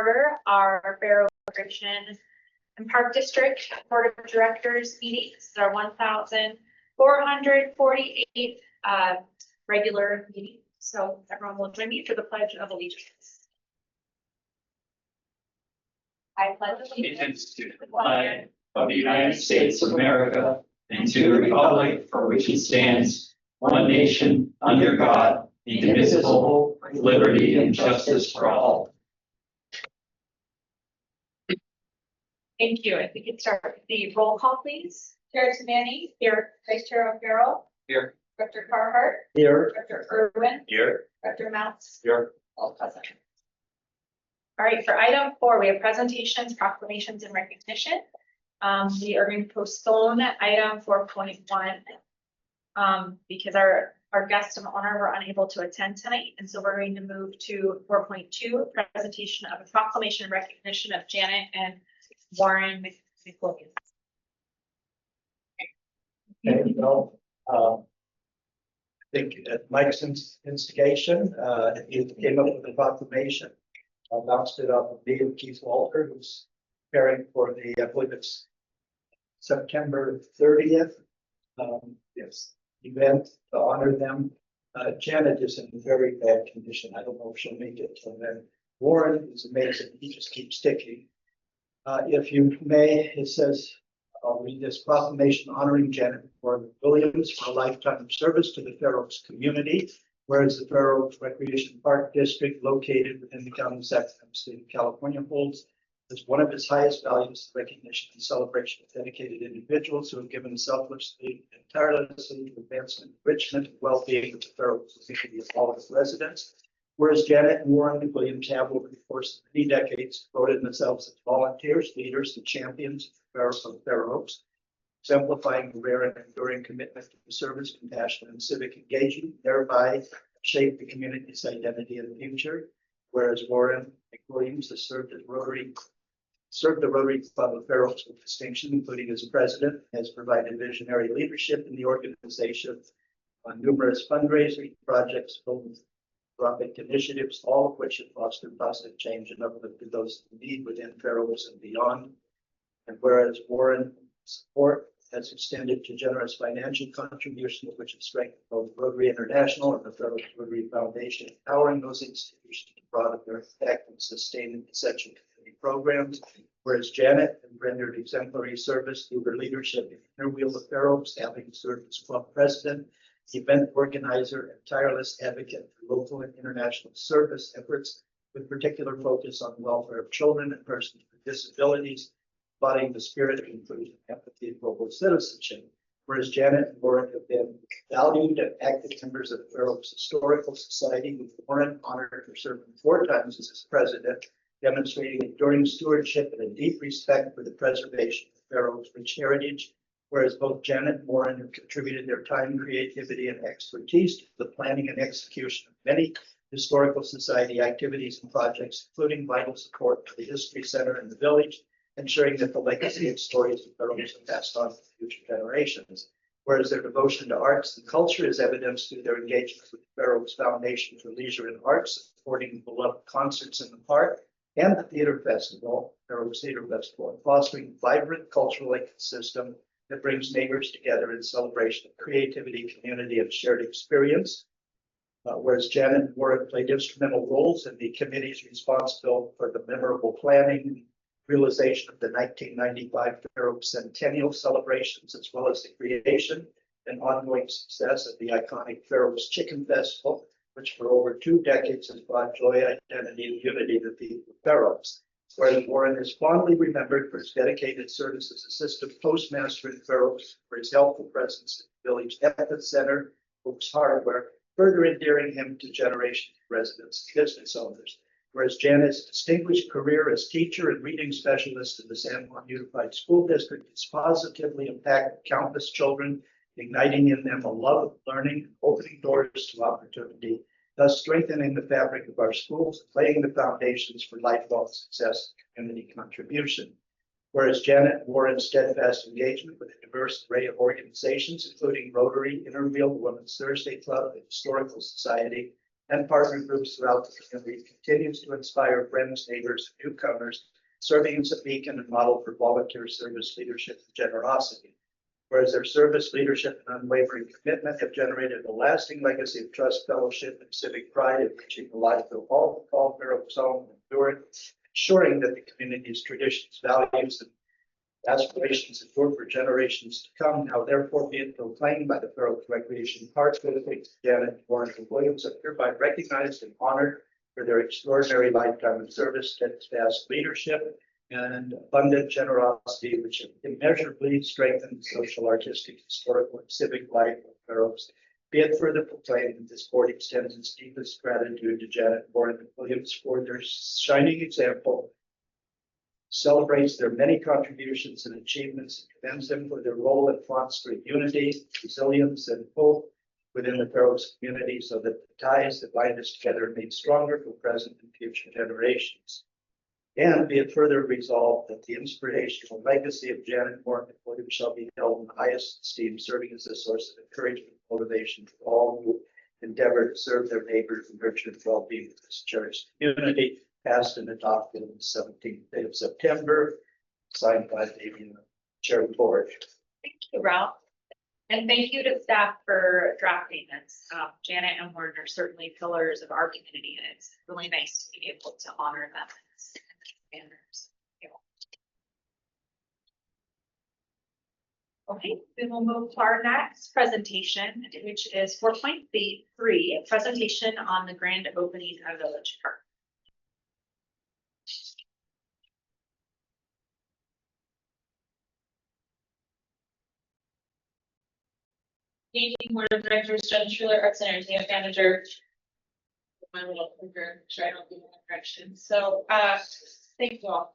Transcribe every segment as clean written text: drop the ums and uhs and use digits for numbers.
order our Barrow Recreation and Park District Board of Directors meeting. This is our 1,448 regular meeting. So everyone will join me for the Pledge of Allegiance. I pledge allegiance to the flag of the United States of America and to the republic for which it stands, one nation, under God, indivisible, with liberty and justice for all. Thank you. I think it starts with the roll call, please. Chair Tamani. Here. Vice Chair O'Farrell. Here. Director Carhart. Here. Director Irwin. Here. Director Mounts. Here. All present. All right, for item 4, we have presentations, proclamations, and recognition. We are going to postpone item 4.1 because our guests of honor were unable to attend tonight. And so we're going to move to 4.2, presentation of a proclamation and recognition of Janet and Warren McWilliams. Okay, well, I think at Mike's instigation, he came up with a proclamation, bounced it off of me and Keith Walker, who's preparing for the, I believe it's September 30th, event to honor them. Janet is in very bad condition. I don't know if she'll make it. And then Warren is amazing. He just keeps sticking. If you may, it says, I'll read this proclamation honoring Janet Warren Williams for a lifetime of service to the Fair Oaks community, whereas the Fair Oaks Recreation Park District, located within the county of Sacramento, state of California, holds as one of its highest values the recognition and celebration of dedicated individuals who have given selflessly and tirelessly to advancement, enrichment, and well-being of the Fair Oaks community of all its residents. Whereas Janet and Warren Williams have, over the course of many decades, devoted themselves as volunteers, leaders, and champions of the Fair Oaks, exemplifying the rare and enduring commitment to service, compassion, and civic engagement, thereby shape the community's identity in the future. Whereas Warren McWilliams has served the Rotary Club of Fair Oaks with distinction, including as president, has provided visionary leadership in the organization on numerous fundraising projects, philanthropic initiatives, all of which have fostered positive change and uplifted those in need within Fair Oaks and beyond. And whereas Warren's support has extended to generous financial contributions, which have strengthened both Rotary International and the Fair Oaks Rotary Foundation, empowering those institutions to broaden their effect and sustain essential community programs. Whereas Janet has rendered exemplary service through her leadership in Interwheel of Fair Oaks, having served as club president, event organizer, and tireless advocate for local and international service efforts, with particular focus on the welfare of children and persons with disabilities, embodying the spirit of inclusion, empathy, and global citizenship. Whereas Janet and Warren have been valued and active members of the Fair Oaks Historical Society, with Warren honored for serving 4 times as its president, demonstrating enduring stewardship and a deep respect for the preservation of Fair Oaks' rich heritage. Whereas both Janet and Warren have contributed their time, creativity, and expertise to the planning and execution of many historical society activities and projects, including vital support for the History Center in the village, ensuring that the legacy and stories of Fair Oaks are passed on to future generations. Whereas their devotion to arts and culture is evidenced through their engagement with the Fair Oaks Foundation for Leisure and Arts, supporting beloved concerts in the park and the Theater Festival, Fair Oaks Theater Festival, and fostering a vibrant cultural ecosystem that brings neighbors together in celebration of creativity, community, and shared experience. Whereas Janet and Warren played instrumental roles in the committees responsible for the memorable planning, realization of the 1995 Fair Oaks Centennial celebrations, as well as the creation and ongoing success of the iconic Fair Oaks Chicken Festival, which for over 2 decades has brought joy, identity, and unity to the people of Fair Oaks. Whereas Warren is fondly remembered for his dedicated service as assistant postmaster in Fair Oaks, for his helpful presence at the village epicenter, Oaks Hardware, further endearing him to generations of residents and business owners. Whereas Janet's distinguished career as teacher and reading specialist in the San Juan Unified School District has positively impacted countless children, igniting in them a love of learning, opening doors to opportunity, thus strengthening the fabric of our schools, laying the foundations for lifelong success and community contribution. Whereas Janet and Warren's steadfast engagement with a diverse array of organizations, including Rotary, Interwheel, the Women's Thursday Club, the Historical Society, and partner groups throughout the community continues to inspire friends, neighbors, and newcomers, serving as a beacon and model for volunteer service, leadership, and generosity. Whereas their service, leadership, and unwavering commitment have generated a lasting legacy of trust, fellowship, and civic pride in reaching the life of all who call Fair Oaks home and enduring, ensuring that the community's traditions, values, and aspirations endure for generations to come. Now therefore be it proclaimed by the Fair Oaks Recreation Park Committee, Janet, Warren, and Williams are hereby recognized and honored for their extraordinary lifetime of service, steadfast leadership, and abundant generosity, which have immeasurably strengthened the social, artistic, historical, and civic life of Fair Oaks. Be it further proclaimed that this board extends its deepest gratitude to Janet, Warren, and Williams for their shining example, celebrates their many contributions and achievements, and commends them for their role in fostering unity, resilience, and hope within the Fair Oaks community, so that the ties that bind us together are made stronger for present and future generations. And be it further resolved that the inspirational legacy of Janet Warren and Williams shall be held in the highest esteem, serving as a source of encouragement and motivation for all who endeavor to serve their neighbors and nurture the well-being of this cherished community, passed and adopted on the 17th day of September, signed by the chair of the board. Thank you, Ralph. And thank you to staff for drafting this. Janet and Warren are certainly pillars of our community, and it's really nice to be able to honor them. Banners. Okay, we will move to our next presentation, which is 4.3, a presentation on the grand opening of Village Park. Evening, Board of Directors, Jen Schuler, Arts and Entertainment Manager. My little finger, try to do one correction. So, thank you all.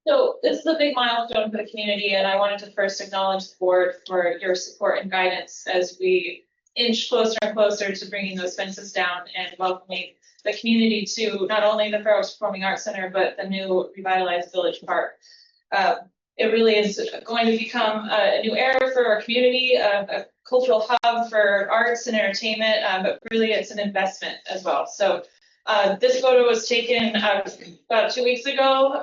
So this is a big milestone for the community, and I wanted to first acknowledge the board for your support and guidance as we inch closer and closer to bringing those fences down and welcoming the community to not only the Fair Oaks Performing Arts Center, but the new revitalized Village Park. It really is going to become a new era for our community, a cultural hub for arts and entertainment, but really it's an investment as well. So this photo was taken about 2 weeks ago.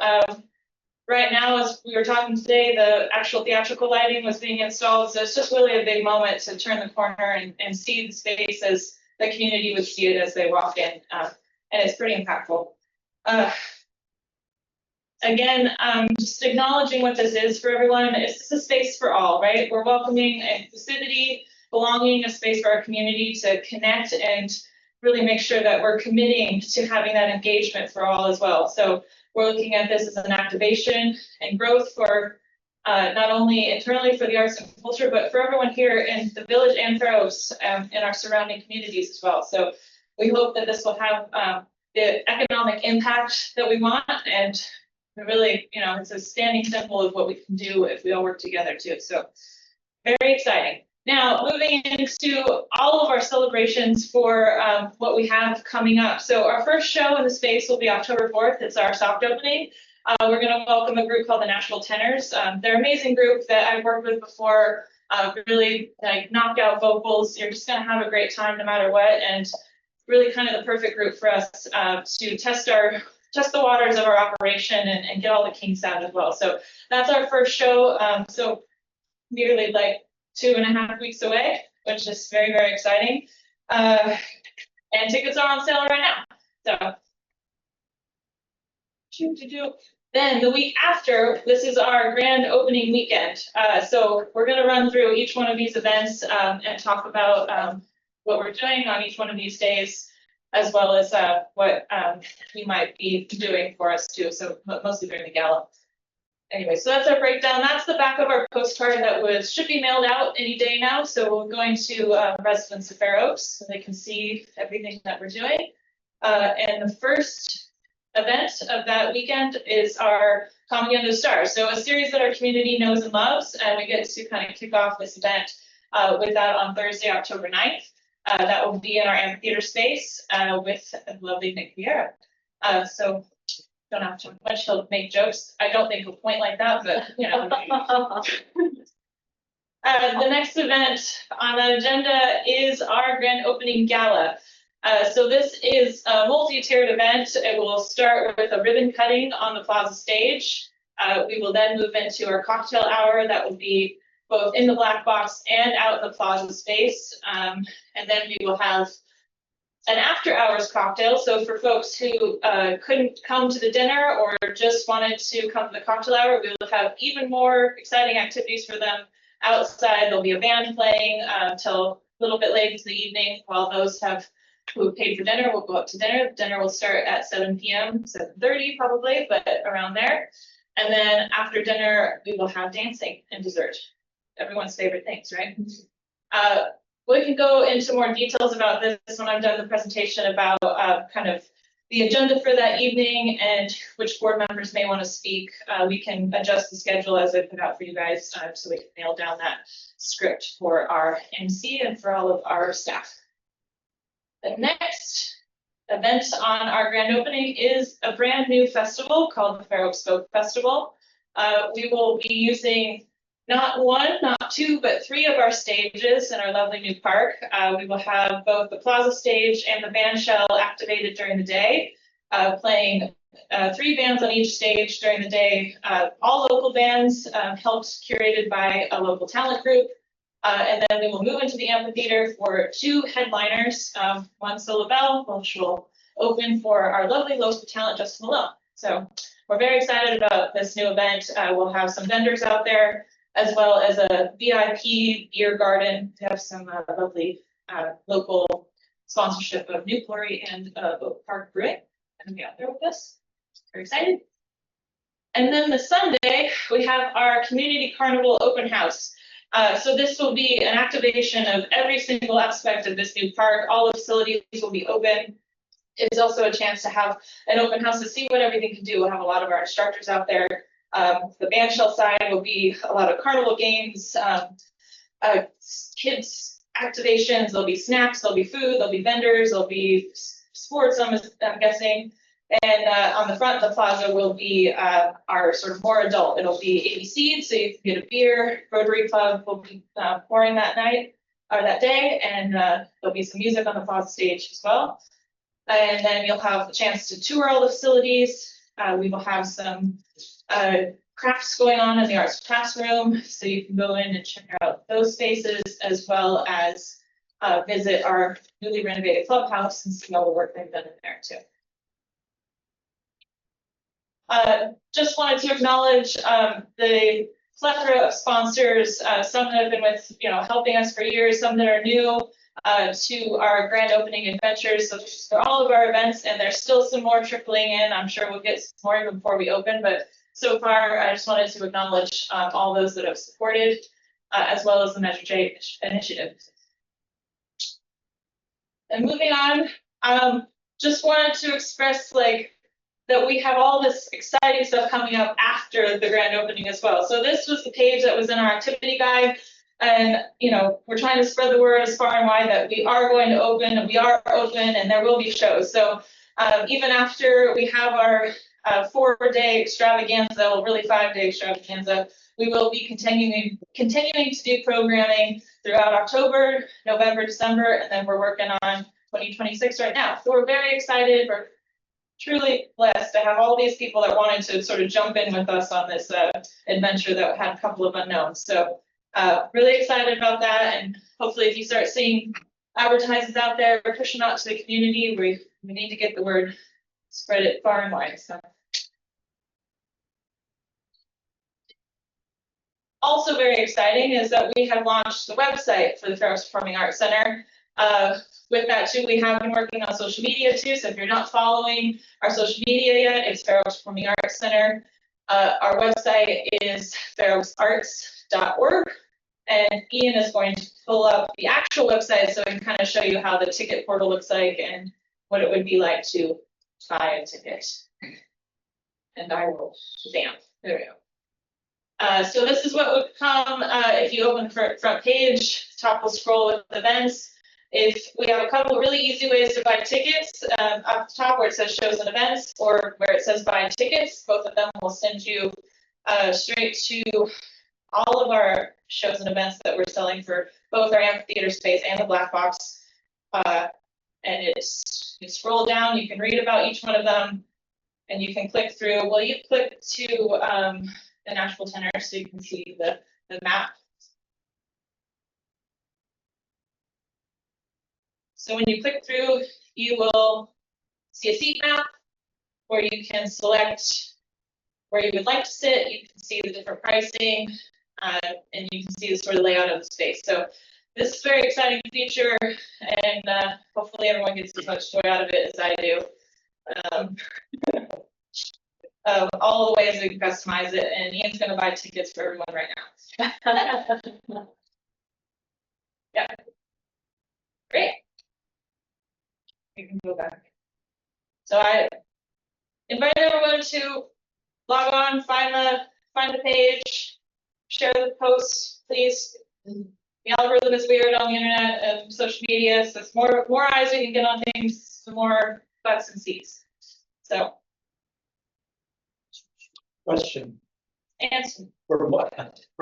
Right now, as we were talking today, the actual theatrical lighting was being installed. So it's just really a big moment to turn the corner and see the space as the community would see it as they walk in. And it's pretty impactful. Again, just acknowledging what this is for everyone. It's a space for all, right? We're welcoming inclusivity, belonging, a space for our community to connect and really make sure that we're committing to having that engagement for all as well. So we're looking at this as an activation and growth for not only internally for the arts and culture, but for everyone here in the village and Fair Oaks and our surrounding communities as well. So we hope that this will have the economic impact that we want, and really, you know, it's a standing symbol of what we can do if we all work together too. So very exciting. Now, moving into all of our celebrations for what we have coming up. So our first show in the space will be October 4th. It's our soft opening. We're going to welcome a group called the Nashville Tenors. They're an amazing group that I've worked with before. Really like knocked out vocals. You're just going to have a great time no matter what. And really kind of the perfect group for us to test the waters of our operation and get all the kinks out as well. So that's our first show. So nearly like 2.5 weeks away, which is very, very exciting. And tickets are on sale right now. So then the week after, this is our grand opening weekend. So we're going to run through each one of these events and talk about what we're doing on each one of these days, as well as what we might be doing for us too. So mostly during the gala. Anyway, so that's our breakdown. That's the back of our postcard that should be mailed out any day now. So we're going to residents of Fair Oaks so they can see everything that we're doing. And the first event of that weekend is our Comedy Under the Stars. So a series that our community knows and loves, and we get to kind of kick off this event with that on Thursday, October 9th. That will be in our amphitheater space with the lovely Nick Vieira. So don't have too much to make jokes. I don't think he'll point like that, but you know. The next event on the agenda is our grand opening gala. So this is a multi-tiered event. It will start with a ribbon cutting on the plaza stage. We will then move into our cocktail hour that will be both in the black box and out in the plaza space. And then we will have an after hours cocktail. So for folks who couldn't come to the dinner or just wanted to come to the cocktail hour, we will have even more exciting activities for them outside. There'll be a band playing till a little bit late into the evening, while those who paid for dinner will go up to dinner. Dinner will start at 7 p.m., 7:30 probably, but around there. And then after dinner, we will have dancing and dessert. Everyone's favorite things, right? We can go into more details about this when I'm done the presentation about kind of the agenda for that evening and which board members may want to speak. We can adjust the schedule as I put out for you guys so we can nail down that script for our MC and for all of our staff. The next event on our grand opening is a brand new festival called the Fair Oaks Folk Festival. We will be using not one, not two, but 3 of our stages in our lovely new park. We will have both the plaza stage and the band shell activated during the day, playing 3 bands on each stage during the day, all local bands, helped curated by a local talent group. And then we will move into the amphitheater for 2 headliners, one solo bell, which will open for our lovely local talent, Justin Malone. So we're very excited about this new event. We'll have some vendors out there, as well as a VIP beer garden to have some lovely local sponsorship of New Glory and Oak Park Brewing. And be out there with us. Very excited. And then the Sunday, we have our Community Carnival Open House. So this will be an activation of every single aspect of this new park. All the facilities will be open. It's also a chance to have an open house to see what everything can do. We'll have a lot of our instructors out there. The band shell side will be a lot of carnival games, kids activations. There'll be snacks, there'll be food, there'll be vendors, there'll be sports, I'm guessing. And on the front of the plaza will be our sort of more adult. It'll be ABC, so you can get a beer. Rotary Club will be pouring that night or that day, and there'll be some music on the plaza stage as well. And then you'll have the chance to tour all the facilities. We will have some crafts going on in the arts classroom, so you can go in and check out those spaces, as well as visit our newly renovated clubhouse and see all the work they've done in there too. Just wanted to acknowledge the plethora of sponsors, some that have been with, helping us for years, some that are new to our grand opening adventures. So for all of our events, and there's still some more trickling in. I'm sure we'll get some more even before we open, but so far, I just wanted to acknowledge all those that have supported, as well as the Measure J initiative. And moving on, just wanted to express that we have all this exciting stuff coming up after the grand opening as well. So this was the page that was in our activity guide. And, we're trying to spread the word as far and wide that we are going to open, and we are open, and there will be shows. So even after we have our 4-day extravaganza, well, really 5-day extravaganza, we will be continuing to do programming throughout October, November, December, and then we're working on 2026 right now. So we're very excited. We're truly blessed to have all these people that wanted to sort of jump in with us on this adventure that had a couple of unknowns. So really excited about that, and hopefully if you start seeing advertisements out there, we're pushing out to the community. We need to get the word, spread it far and wide. So. Also very exciting is that we have launched the website for the Fair Oaks Performing Arts Center. With that too, we have been working on social media too. So if you're not following our social media yet, it's Fair Oaks Performing Arts Center. Our website is fairoaksarts.org. And Ian is going to pull up the actual website so I can kind of show you how the ticket portal looks like and what it would be like to buy a ticket. And I will stamp. There we go. So this is what would come if you open the front page. Top will scroll with events. If we have a couple of really easy ways to buy tickets, up the top where it says shows and events, or where it says buy tickets, both of them will send you straight to all of our shows and events that we're selling for both our amphitheater space and the black box. And it's, you scroll down, you can read about each one of them. And you can click through, well, you click to the Nashville Tenor so you can see the map. So when you click through, you will see a seat map where you can select where you would like to sit. You can see the different pricing, and you can see the sort of layout of the space. So this is a very exciting feature, and hopefully everyone gets as much joy out of it as I do. All the ways we can customize it, and Ian's going to buy tickets for everyone right now. Yeah. Great. You can go back. So I invite everyone to log on, find the page, share the post, please. The algorithm is weird on the internet and social media, so it's more eyes we can get on things, the more butts and seats. So. Question, Answer. for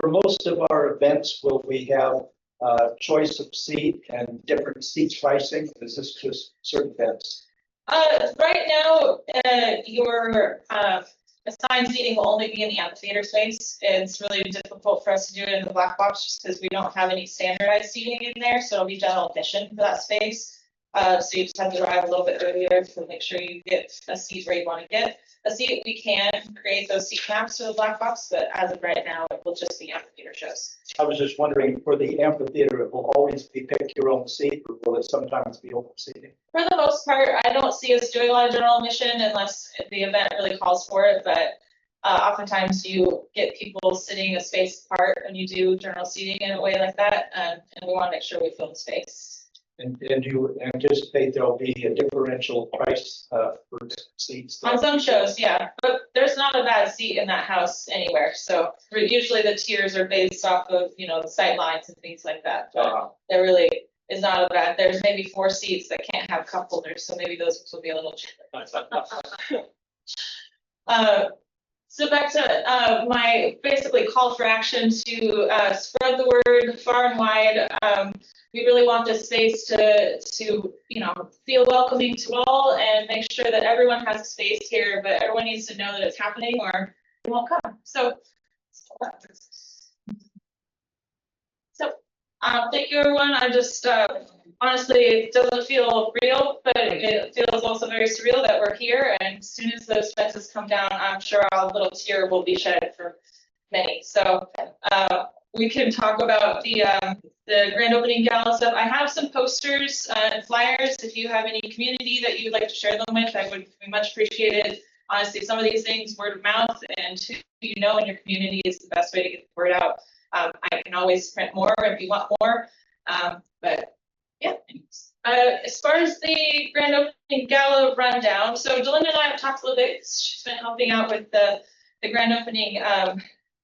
most of our events, will we have choice of seat and different seats pricing? Is this just certain events? Right now, your assigned seating will only be in the amphitheater space. It's really difficult for us to do it in the black box just because we don't have any standardized seating in there, so it'll be general admission for that space. So you just have to arrive a little bit earlier to make sure you get a seat where you want to get a seat. We can create those seat maps for the black box, but as of right now, it will just be amphitheater shows. I was just wondering, for the amphitheater, it will always be pick your own seat, or will it sometimes be open seating? For the most part, I don't see us doing a lot of general admission unless the event really calls for it, but oftentimes you get people sitting a space apart when you do general seating in a way like that, and we want to make sure we fill the space. And you anticipate there'll be a differential price for seats? On some shows, yeah, but there's not a bad seat in that house anywhere, so usually the tiers are based off of, you know, the sight lines and things like that, but there really is not a bad, there's maybe 4 seats that can't have cup holders, so maybe those will be a little cheaper. So back to my basically call for action to spread the word far and wide. We really want this space to you know, feel welcoming to all and make sure that everyone has a space here, but everyone needs to know that it's happening or they won't come. So thank you, everyone. I just honestly, it doesn't feel real, but it feels also very surreal that we're here. And as soon as those fences come down, I'm sure our little tear will be shed for many. So we can talk about the grand opening gala stuff. I have some posters and flyers. If you have any community that you'd like to share them with, I would be much appreciated. Honestly, some of these things, word of mouth and who you know in your community is the best way to get the word out. I can always print more if you want more, but yeah. As far as the grand opening gala rundown, so Delinda and I have talked a little bit. She's been helping out with the grand opening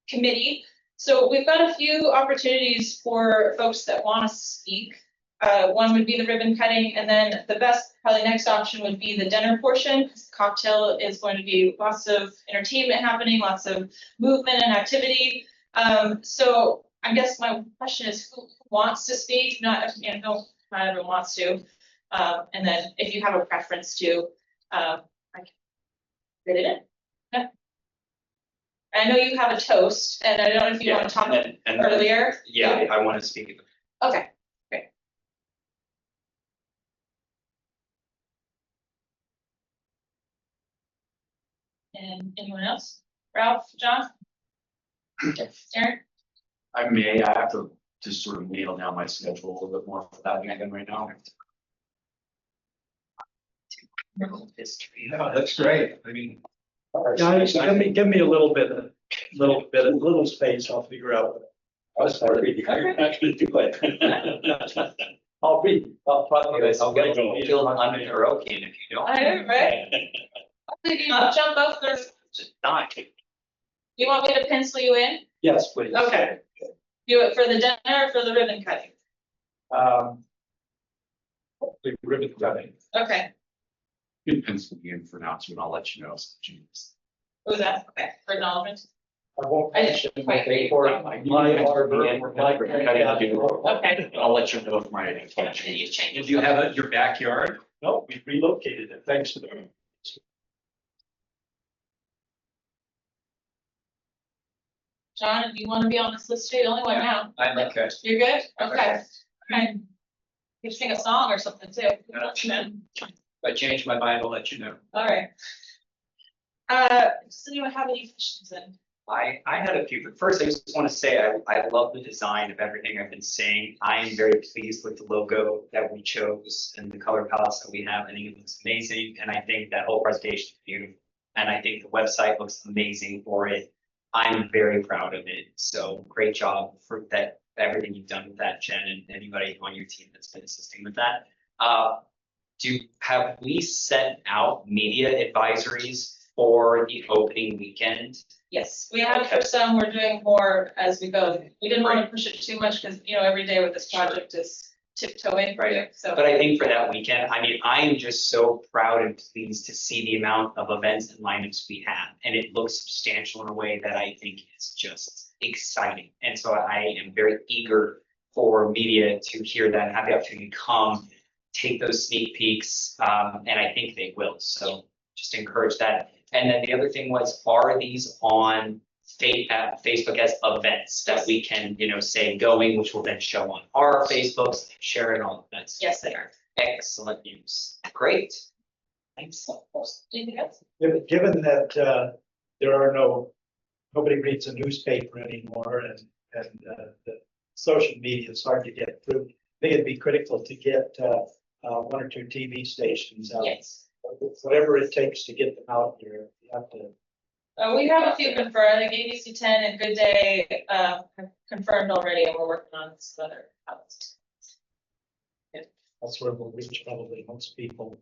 committee. So we've got a few opportunities for folks that want to speak. One would be the ribbon cutting, and then the best, probably next option would be the dinner portion. Cocktail is going to be lots of entertainment happening, lots of movement and activity. So I guess my question is, who wants to speak? Not everyone wants to. And then if you have a preference to, I can fit it in. Yeah. I know you have a toast, and I don't know if you want to talk earlier. Yeah, I want to speak. Okay, great. And anyone else? Ralph, John? Aaron? I have to just sort of nail down my schedule a little bit more for that weekend right now. Yeah, that's great. I mean. Guys, give me a little space, I'll figure out. I was sorry. I'm not gonna do it. I'll read. I'll get a field on the karaoke if you don't. I know, right? Did you jump off the, Just not. you want me to pencil you in? Yes, please. Okay. Do it for the dinner or for the ribbon cutting? The ribbon cutting. Okay, You can pencil me in for now too, and I'll let you know. what was that? Okay, for acknowledgements. won't I mention didn't quite anything read. for my harbor or my. Okay. I'll let you know if my. You change. Do you have your backyard? No, we relocated it, thanks to them. John, do you want to be on this list too? The only one now. I'm okay. You're good? Okay. Okay. You sing a song or something too. If I change my mind, I'll let you know. All right. Does anyone have any questions then? I had a few, but first I just want to say I love the design of everything I've been saying. I am very pleased with the logo that we chose and the color palettes that we have. I think it looks amazing, and I think that whole presentation is beautiful. And I think the website looks amazing for it. I'm very proud of it. So great job for that, everything you've done with that, Jen, and anybody on your team that's been assisting with that. Have we sent out media advisories for the opening weekend? Yes, we have for some, we're doing more as we go. We didn't want to push it too much because, every day with this project is tiptoeing for you, so. But I think for that weekend, I mean, I am just so proud and pleased to see the amount of events and lineups we have. And it looks substantial in a way that I think is just exciting. And so I am very eager for media to hear that, have the opportunity to come, take those sneak peeks, and I think they will. So just encourage that. And then the other thing was, are these on Facebook as events that we can, say going, which will then show on our Facebooks, share it on events? Yes, they are. Excellent news. Great. Thanks. Anything else? Given that there are nobody reads a newspaper anymore and the social media is hard to get through, I think it'd be critical to get one or two TV stations out. Yes. Whatever it takes to get them out here, you have to. We have a few confirmed, I think ABC 10 and Good Day, have confirmed already, and we're working on some other outlets. That's where we'll reach probably most people.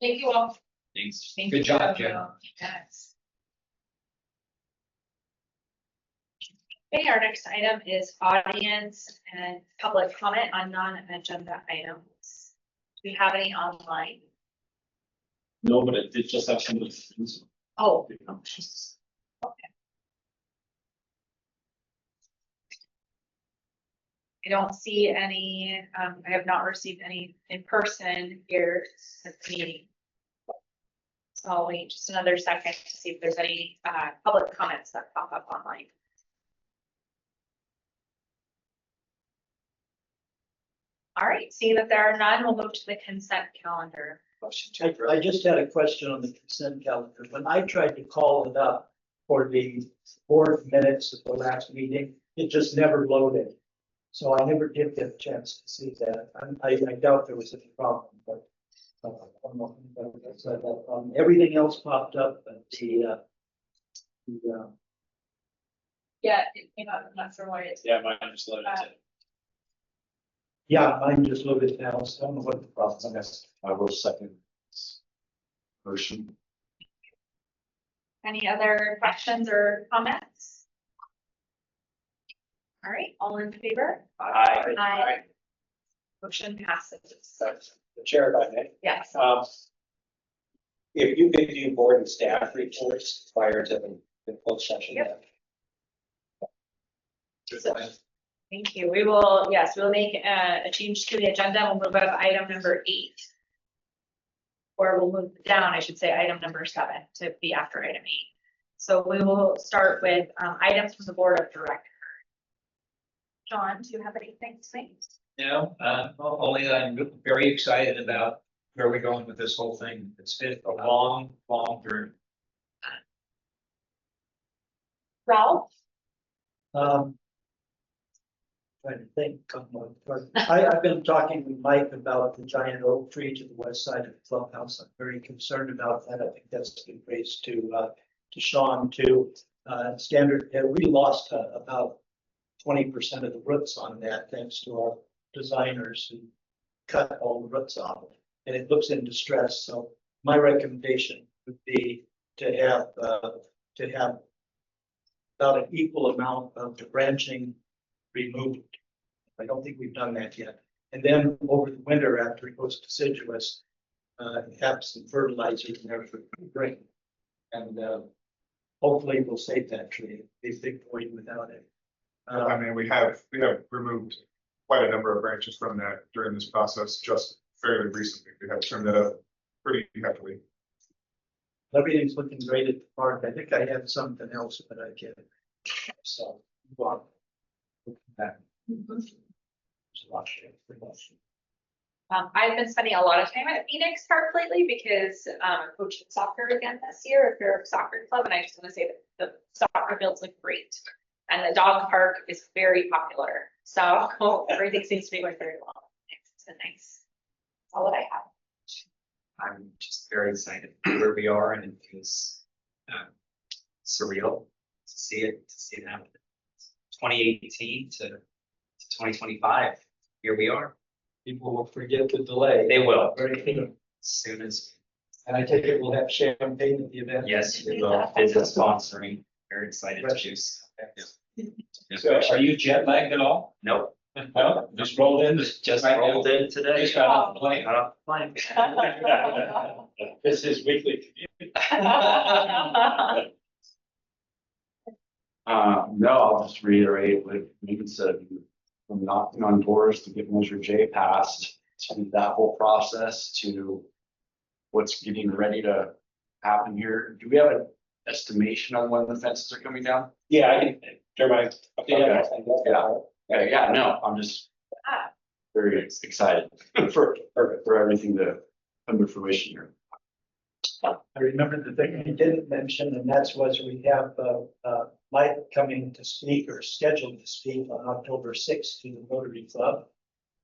Thank you all. Thanks. Thank Good you. job, Jen. Yes. Okay, our next item is audience and public comment on non-agenda items. Do we have any online? No, but it did just have some of the. Oh, I don't see any, I have not received any in person here at the meeting. So I'll wait just another second to see if there's any public comments that pop up online. All right, seeing that there are none, we'll move to the consent calendar. I just had a question on the consent calendar. When I tried to call it up for the board minutes at the last meeting, it just never loaded. So I never did get a chance to see that. I doubt there was any problem, but I don't know if anybody said that. Everything else popped up, but Yeah, it came up, I'm not sure why it's. Yeah, mine just loaded Uh, too. yeah, mine just loaded now, so I don't know what the problem is. I will second. Motion. Any other questions or comments? All right, all in favor? Aye. Aye. Motion passes. The chair, if I may. Yes. If you could do board and staff reports prior to the closed session. Yep. Thank you. We will, yes, we'll make a change to the agenda. We'll move up item number 8. Or we'll move down, I should say, item number 7 to be after item 8. So we will start with items from the board of directors. John, do you have anything to say? No, only that I'm very excited about where we're going with this whole thing. It's been a long journey. Ralph? Trying to think. I've been talking with Mike about the giant oak tree to the west side of the clubhouse. I'm very concerned about that. I think that's been raised to Sean too. Standard, we lost about 20% of the roots on that, thanks to our designers who cut all the roots off. And it looks in distress. So my recommendation would be to have about an equal amount of the branching removed. I don't think we've done that yet. And then over the winter, after it goes deciduous, have some fertilizer and everything bring. And hopefully we'll save that tree. It's a big void without it. I mean, we have removed quite a number of branches from that during this process, just fairly recently. We have trimmed it up pretty heavily. Everything's looking great at the park. I think I have something else, but I can't. So, well. That. There's a lot of shit. I've been spending a lot of time at Phoenix Park lately because I'm coaching soccer again this year, a fair soccer club, and I just want to say that the soccer fields look great. And the dog park is very popular, so everything seems to be going very well. It's been nice. That's all that I have. I'm just very excited where we are, and it feels surreal to see it happen. 2018 to 2025, here we are. People will forget the delay. They will, Very soon. as soon as, And I take it we'll have champagne at the event. yes, we will, business sponsoring, very excited to choose. So are you jet lagged at all? Nope, No, just rolled in. just rolled in today. Just got off the plane. Got off the plane. This is weekly commute. No, I'll just reiterate what Megan said, from knocking on doors to get Measure J passed, to that whole process, to what's getting ready to happen here. Do we have an estimation on when the fences are coming down? Yeah, I can, Jeremiah. Yeah, no, I'm just very excited for everything to come to fruition here. I remember the thing you didn't mention, and that's was we have Mike coming to speak or scheduled to speak on October 6th to the Rotary Club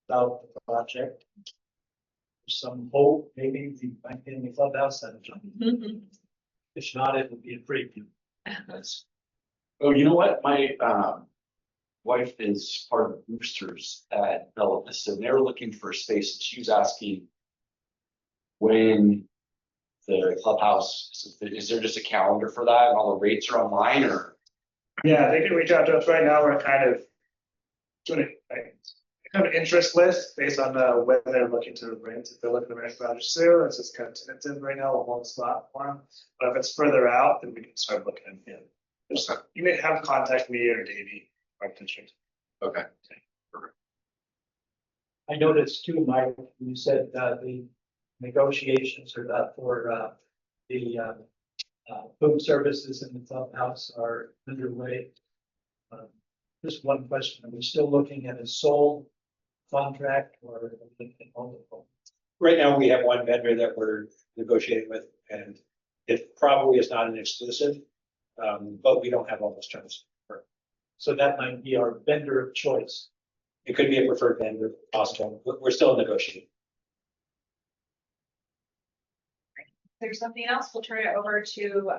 about the project. Some hope, maybe we might be in the clubhouse that time. If not, it would be a preview. Oh, you know what? My wife is part of the Boosters at Bella Vista, and they were looking for a space, and she was asking when the clubhouse, is there just a calendar for that and all the rates are online, or? Yeah, they can reach out to us right now. We're kind of doing like kind of interest list based on when they're looking to rent. If they're looking to rent garage soon, it's just kind of tentative right now, one spot for them. But if it's further out, then we can start looking at it. Just, you may have contact me or Davey, our district. Okay. I noticed too, Mike, you said the negotiations are up for the food services in the clubhouse are underway. Just one question, are we still looking at a sole contract or are we looking at multiple? Right now, we have one vendor that we're negotiating with, and it probably is not an exclusive, but we don't have all those terms. So that might be our vendor of choice. It could be a preferred vendor also. We're still negotiating. If there's something else, we'll turn it over to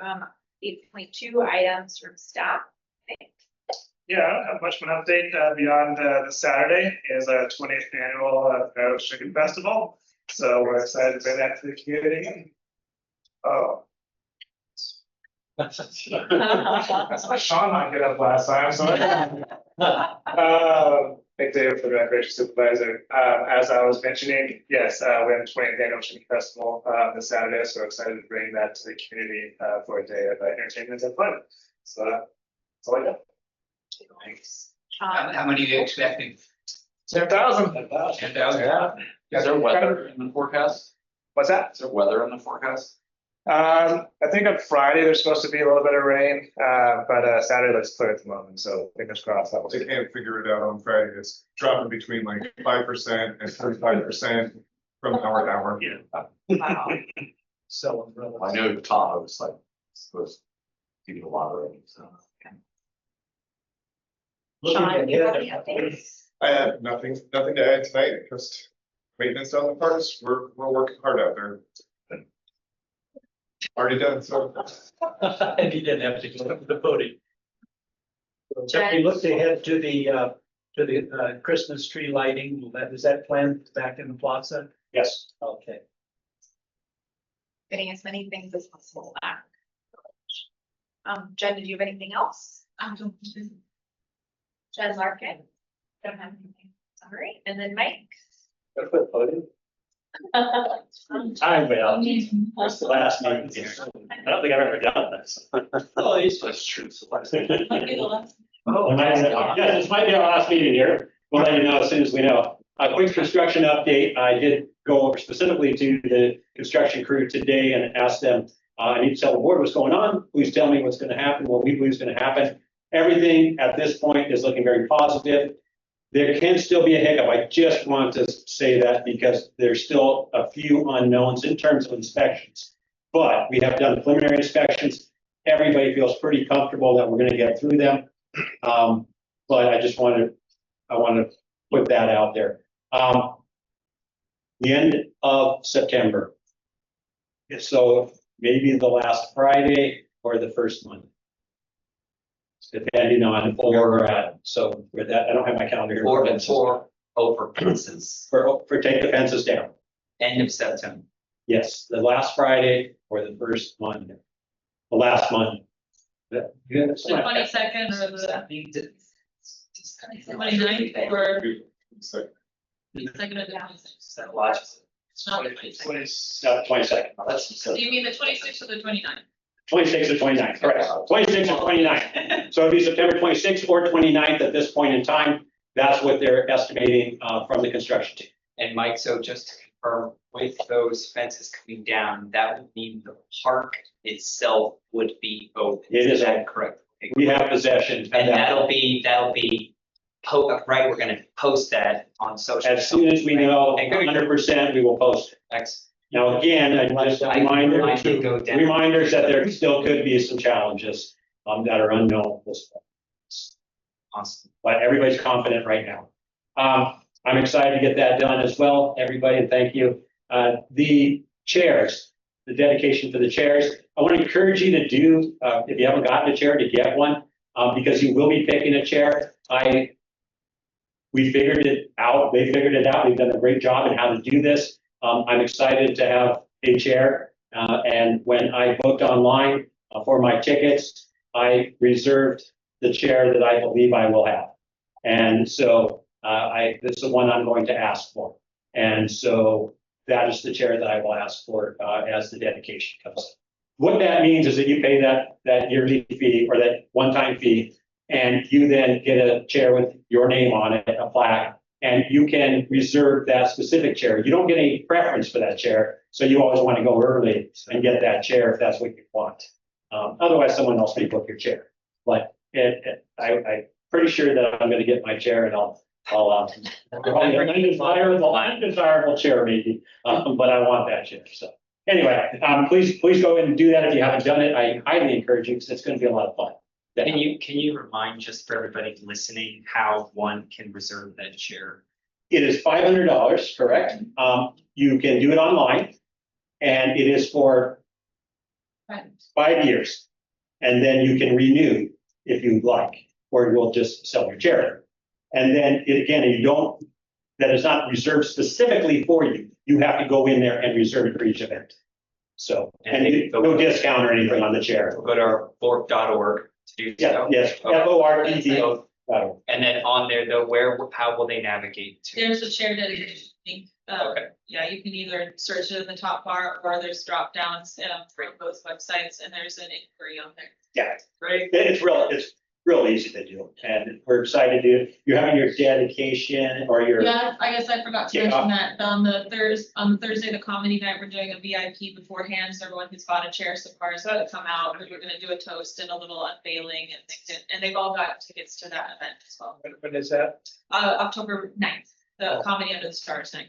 8.2 items from staff. Yeah, I don't have much of an update beyond the Saturday is our 20th annual Meadows Chicken Festival. So we're excited to bring that to the community. Oh. Sean might get up last time, so Big day for the recreation supervisor. As I was mentioning, yes, we have the 20th annual Chicken Festival this Saturday, so we're excited to bring that to the community for a day of entertainment and fun. So that's all I got. Thanks. How many are you expecting? 10,000. 10,000. Is there weather in the forecast? What's that? Is there weather in the forecast? I think on Friday there's supposed to be a little bit of rain, but Saturday looks clear at the moment, so fingers crossed that will. They can't figure it out on Friday. It's dropping between like 5% and 35% from hour to hour. Wow. So umbrellas. I know Tahoe is like supposed to give you a lot of rain, so. Looking Sean, do you have ahead, any updates? I have nothing to add tonight, just maintenance on the parks. We're working hard out there. Already done, so. and he didn't have to go to the podium. So we looked ahead to the Christmas tree lighting. Is that planned back in the plaza? Yes. Okay. Getting as many things as possible back. Jen, did you have anything else? Jen Larkin. Don't have anything. All right, and then Mike. Time will. What's the last meeting here? I don't think I've ever done this. Oh, that's true. It's the last thing. Oh, yes, this might be our last meeting here. We'll let you know as soon as we know. A quick construction update. I did go over specifically to the construction crew today and asked them, I need to tell the board what's going on. Please tell me what's going to happen, what we believe is going to happen. Everything at this point is looking very positive. There can still be a hiccup. I just want to say that because there's still a few unknowns in terms of inspections. But we have done preliminary inspections. Everybody feels pretty comfortable that we're going to get through them. But I want to put that out there. The end of September. So maybe the last Friday or the first month. Depending on where we're at. So with that, I don't have my calendar here. For fences, For take the fences down. end of September. Yes, the last Friday or the first Monday. The last Monday. The 22nd or the 29th or So, second or the 26th. That watches. It's not the 26th. No, 22nd. Do you mean the 26th or the 29th? 26th or 29th, correct. 26th or 29th. So it'd be September 26th or 29th at this point in time. That's what they're estimating from the construction team. And Mike, so just to confirm, with those fences coming down, that would mean the park itself would be open. It is that open. correct? Okay, We have possession. And that'll be, right, we're gonna post that on social. As soon as we know Okay, good. 100%, we will post it. Excellent. Now, again, just a reminder, I did go down. reminders that there still could be some challenges that are unknown at this point. Awesome. But everybody's confident right now. I'm excited to get that done as well, everybody, and thank you. The chairs, the dedication for the chairs, I want to encourage you to do, if you haven't gotten a chair, to get one, because you will be picking a chair. We figured it out, they figured it out, they've done a great job in how to do this. I'm excited to have a chair, and when I booked online for my tickets, I reserved the chair that I believe I will have. And so this is the one I'm going to ask for. And so that is the chair that I will ask for as the dedication comes. What that means is that you pay that yearly fee or that one-time fee, and you then get a chair with your name on it, a plaque, and you can reserve that specific chair. You don't get any preference for that chair, so you always want to go early and get that chair if that's what you want. Otherwise, someone else may book your chair. But I'm pretty sure that I'm going to get my chair, and I'll undesirable chair maybe, but I want that chair. So anyway, please go ahead and do that if you haven't done it. I highly encourage you because it's going to be a lot of fun. Can you remind just for everybody listening how one can reserve that chair? It is $500, correct? You can do it online, and it is for 5 years. And then you can renew if you'd like, or you'll just sell your chair. And then that is not reserved specifically for you. You have to go in there and reserve it for each event. So, and no discount or anything on the chair. Go to our fork.org to do Yeah, so. yes, FORDD. And then on there, though, how will they navigate to? There's a chair dedication link. Okay. Yeah, you can either search it in the top bar or there's drop downs for both websites and there's an inquiry on there. Yeah, Great. it's real easy to do. And we're excited to, you're having your dedication or your. Yeah, I guess I forgot to Yeah. mention that on the Thursday, the comedy night, we're doing a VIP beforehand, so everyone who's bought a chair so far has got to come out. We're gonna do a toast and a little unveiling and things, and they've all got tickets to that event as well. When is that? October 9th, the Oh. comedy under the stars thing.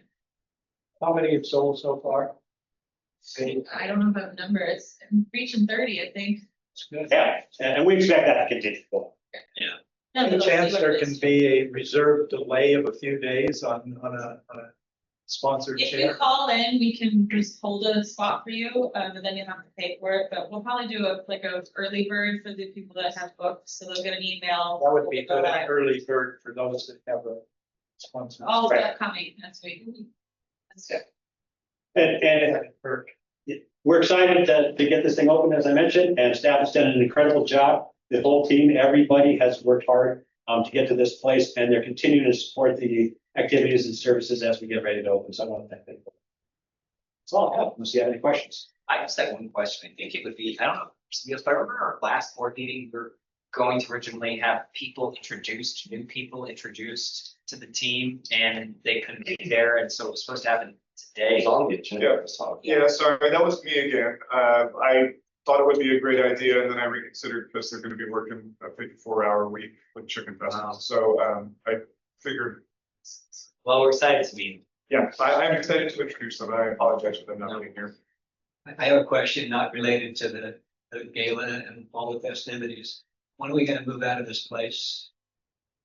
How many have sold so far? I don't know about the number, it's reaching 30, I think. Yeah, and we expect that to continue. Any chance there can be a reserve delay of a few days on a sponsored If you chair? call in, we can just hold a spot for you, but then you have to pay for it, but we'll probably do a early bird for the people that have booked, so they'll get an email. That would be good, an early bird for those that have a sponsor. All of that coming next week. And we're excited to get this thing open, as I mentioned, and staff has done an incredible job. The whole team, everybody has worked hard to get to this place, and they're continuing to support the activities and services as we get ready to open. So I want to thank them. That's all I have, unless you have any questions. I just had one question. I think it would be, I don't know, if I remember our last board meeting, we're going to originally have people introduced, new people introduced to the team, and they couldn't be there, and so it was supposed to happen today. It's on the agenda. Yeah, sorry, that was me again. I thought it would be a great idea and then I reconsidered because they're gonna be working a 54-hour week with Chicken Festival. Wow. So, I figured, Well, we're excited to meet. yeah, I'm excited to introduce them. I apologize for them not being here. I have a question not related to the gala and all the festivities. When are we gonna move out of this place?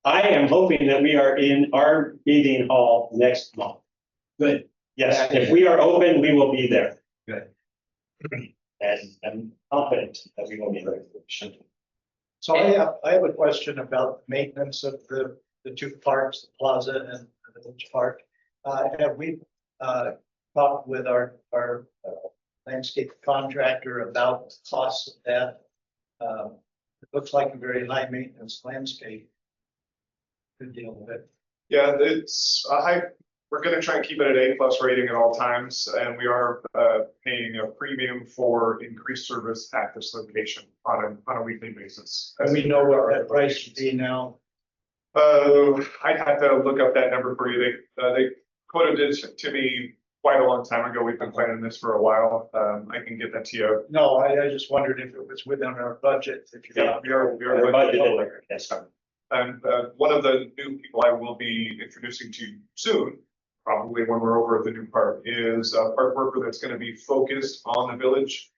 I am hoping that we are in our meeting hall next month. Good. Yes, if we are open, we will be there. Good. And I'm confident that we will be there. So I have a question about maintenance of the two parks, the plaza and the village park. Have we talked with our landscape contractor about the costs of that? It looks like a very high maintenance landscape. Good deal with it. Yeah, it's a high, we're gonna try and keep it at A+ rating at all times, and we are paying a premium for increased service at this location on a weekly basis. And we know what that price should be now. I'd have to look up that number for you. They quoted it to me quite a long time ago. We've been planning this for a while. I can get that to you. No, I just wondered if it was within our budget. If you Yeah, we are Our budget, budgeted. yes. And one of the new people I will be introducing to you soon, probably when we're over at the new park, is a park worker that's gonna be focused on the village.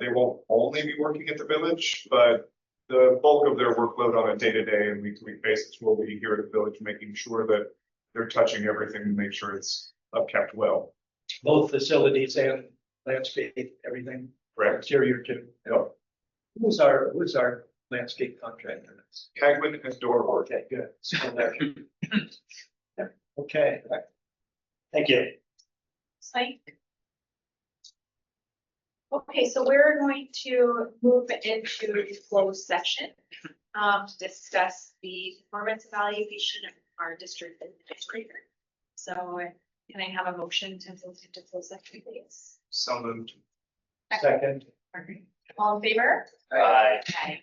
They won't only be working at the village, but the bulk of their workload on a day-to-day and week-to-week basis will be here at the village, making sure that they're touching everything to make sure it's upkept well. Both facilities and landscape, everything. Correct. Exterior too. Yep. Who's our landscape contractor? Kagman and Door. Okay, good. So there. Okay. Thank you. Site. Okay, so we're going to move into closed session to discuss the performance evaluation of our district administrator. So can I have a motion to move into closed session, please? So moved. Second. All in favor? Bye. Aye.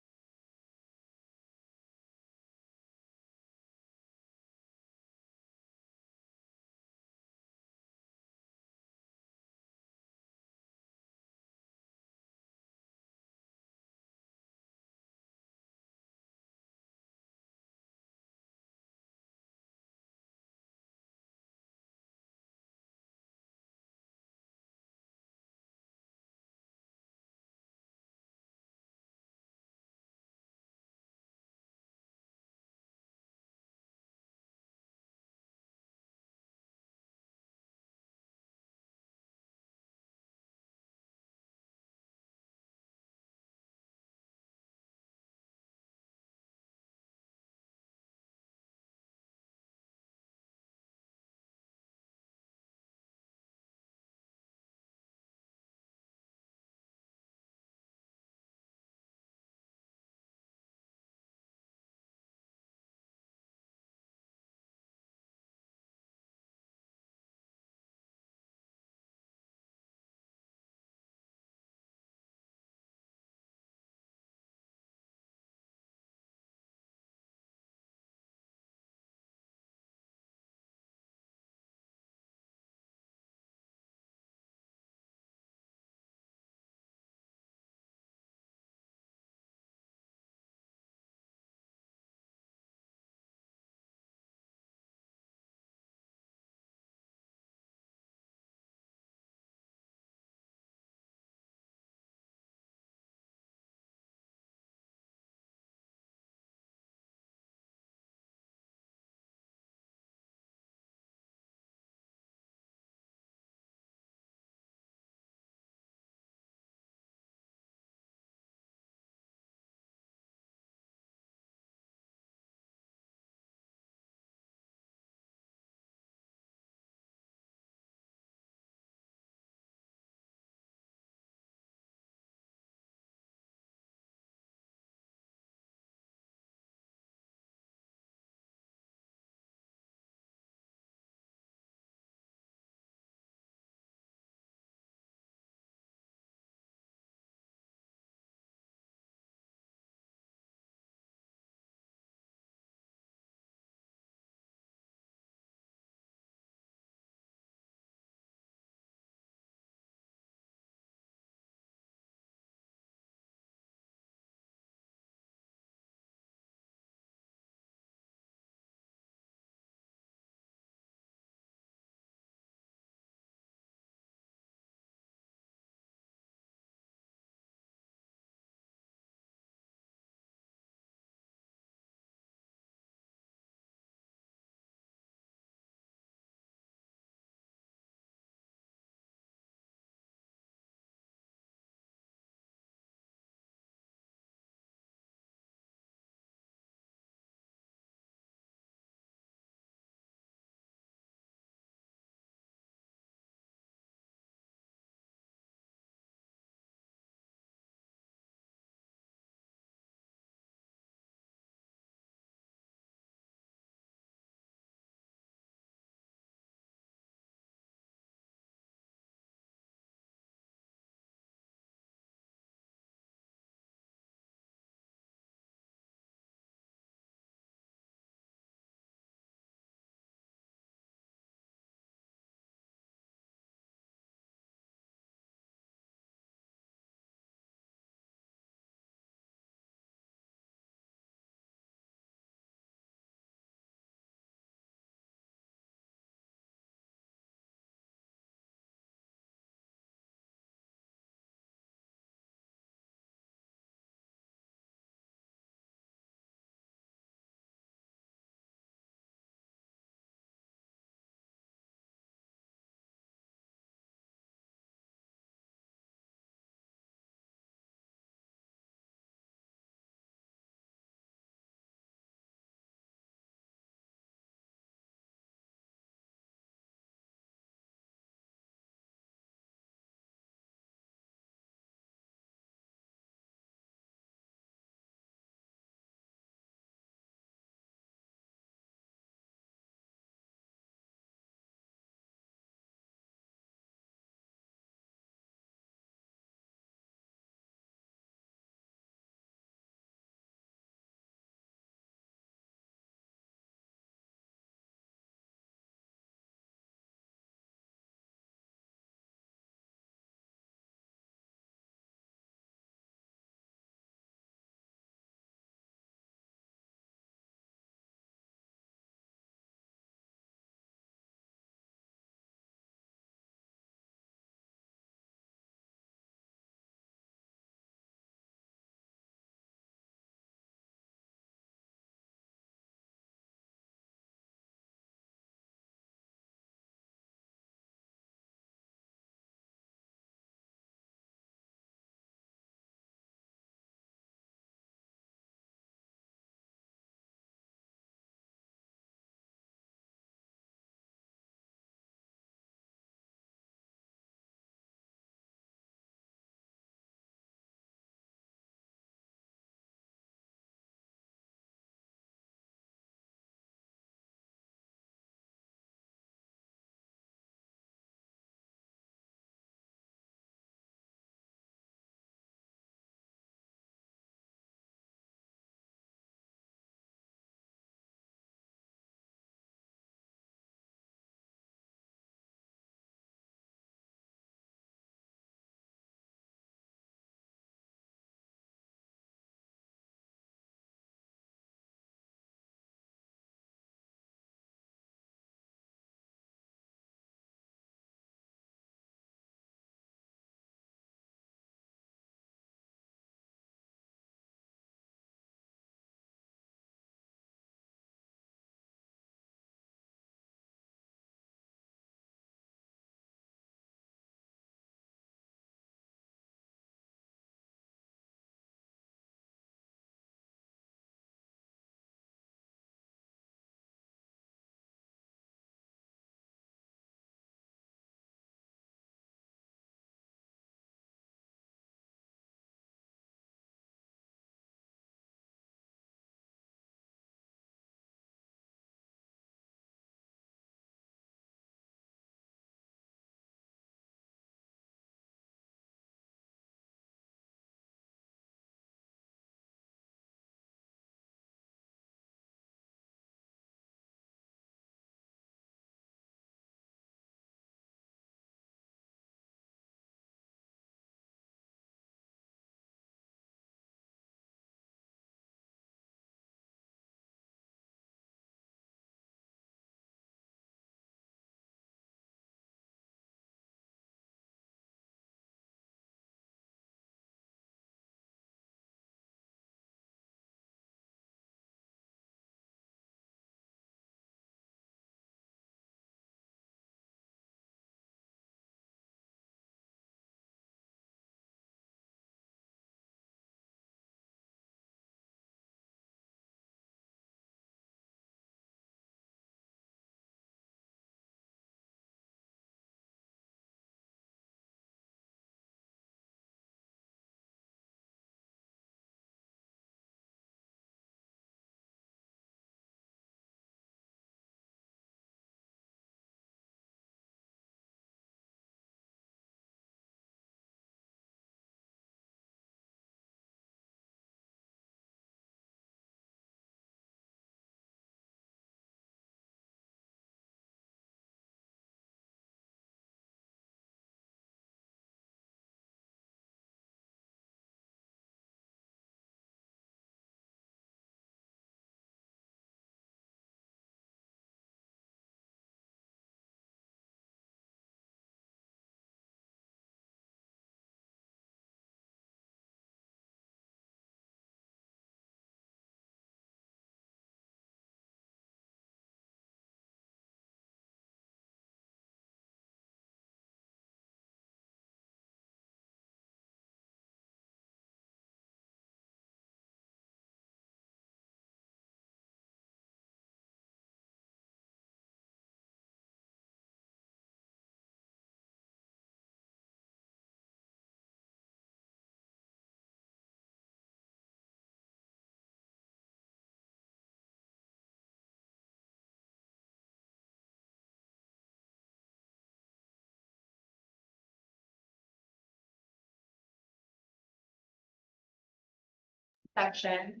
section.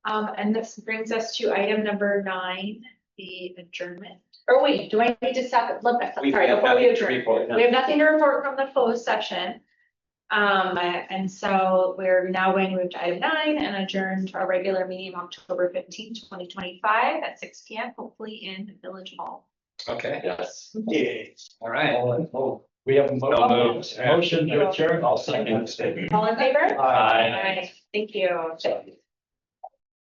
And this brings us to item number 9, the adjournment. Or wait, do I need to stop? Sorry, before we adjourn. We have nothing to report from the closed session. And so we're now going to move to item 9 and adjourn to our regular meeting of October 15th, 2025 at 6 p.m., hopefully in Village Hall. Okay, Yes. Yeah. all right. Oh, we have a moved. motion to adjourn. I'll second. All in favor? Aye. Thank you. Sorry.